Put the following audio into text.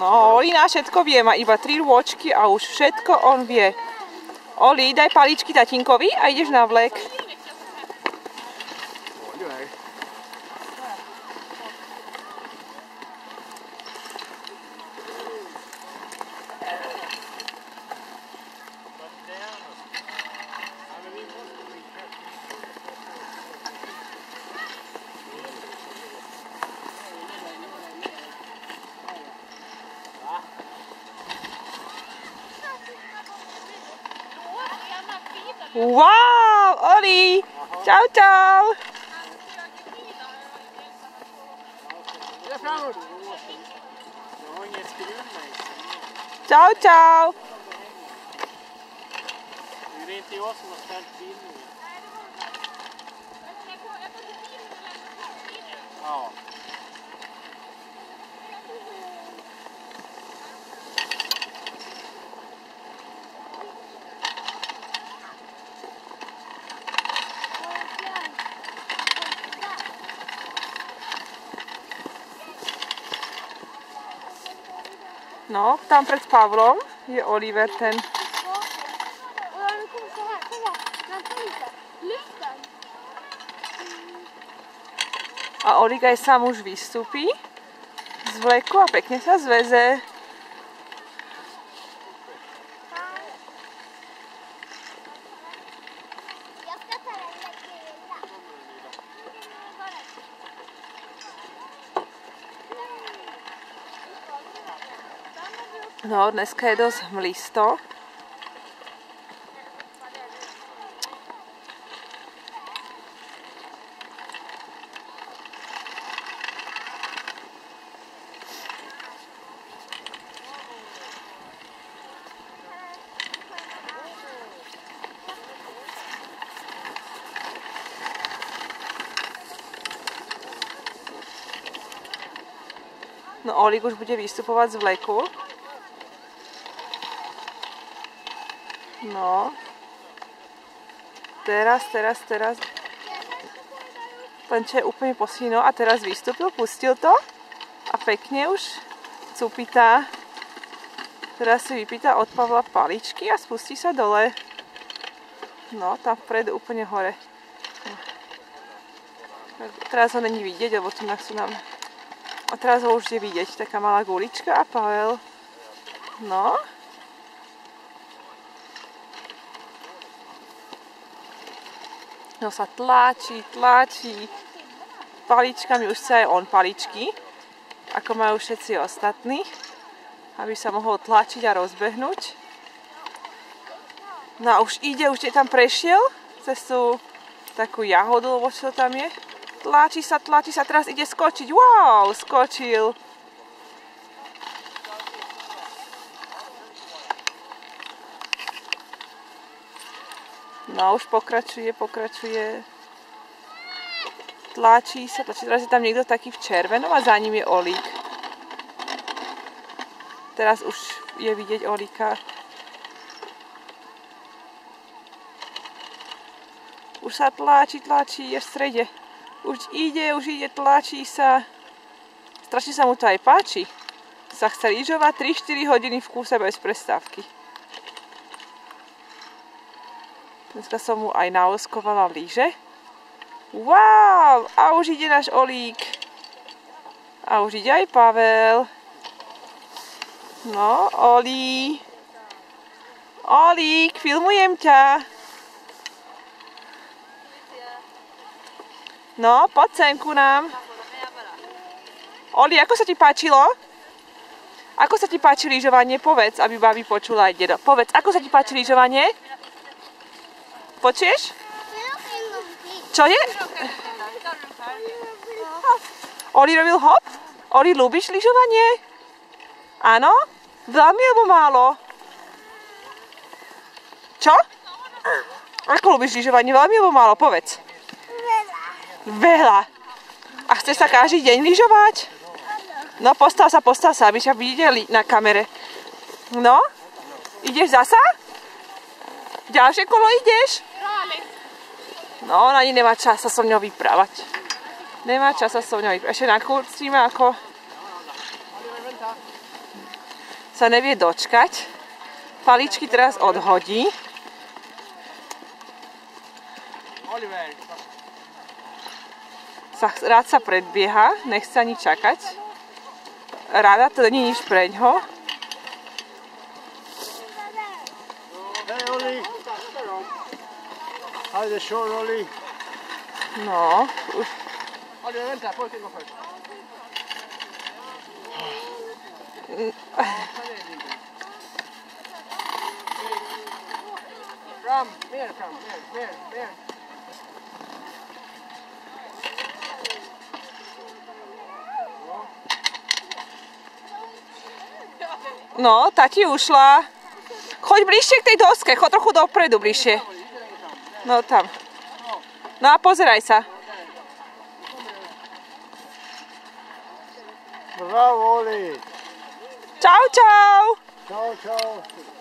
No, Oli na všetko vie, má iba 3 rôčky a už všetko on vie. Oli, daj paličky tatínkovi a ideš na vlek. Wow, Oli! Čau, čau! Čau, čau! No, tam pred Pavlom je Oliver ten. A Olika aj sám už vystúpi z vleku a pekne sa zveze. No, dneska je dosť hmlisto. No, Olik už bude vystupovať z vleku. No. Teraz. Lenče je úplne posíno a teraz vystúpil, pustil to a pekne už cupitá. Teraz si vypýta od Pavla paličky a spustí sa dole. No, tam vpredu úplne hore. Teraz ho není vidieť, lebo tu sú nám... A teraz ho už je vidieť, taká malá gulička a Pavel. No. No sa tlačí. Paličkami už chce aj on paličky, ako majú všetci ostatní, aby sa mohol tlačiť a rozbehnúť. No a už ide, už je tam prešiel cez tú takú jahodu, lebo čo tam je. Tlačí sa, teraz ide skočiť. Wow, skočil. No už pokračuje. Tlačí sa. Teraz je tam niekto taký v červenom a za ním je Olík. Teraz už je vidieť Olíka. Už sa tlačí, je v strede. Už ide, tlačí sa. Strašne sa mu to aj páči. Sa chce lyžovať 3-4 hodiny v kúse bez prestávky. Dneska som mu aj naoskovala lyže. Wow! A už ide náš Olík. A už ide aj Pavel. No, Olík, filmujem ťa. No, poď sem ku nám. Oli, ako sa ti páčilo? Ako sa ti páči lyžovanie? Povedz, aby babi počula aj dedo. Povedz, ako sa ti páči lyžovanie? Počuješ? Čo je? Oli robil hop? Oli, ľúbiš lyžovanie? Áno? Veľmi alebo málo? Čo? Ako ľúbiš lyžovanie? Veľmi alebo málo? Povedz. Veľa. A chce sa každý deň lyžovať? No, postav sa, aby ťa videli na kamere. No? Ideš zasa? Ďalšie kolo ideš? No, ona ani nemá čas sa so mňou vyprávať. Ešte nakúcime ako... sa nevie dočkať. Paličky teraz odhodí. Rád sa predbieha, nechce ani čakať. Rada, to nie je nič preňho. Hej, Oli. Hajde, šor, Oli. No. Oli, vänta, pojken gå först. Fram, mer fram, mer. No, tati ušla. Choď bližšie k tej doske, choď trochu dopredu bližšie. No tam. No a pozeraj sa. Bravo, Oli. Čau, čau. Čau, čau.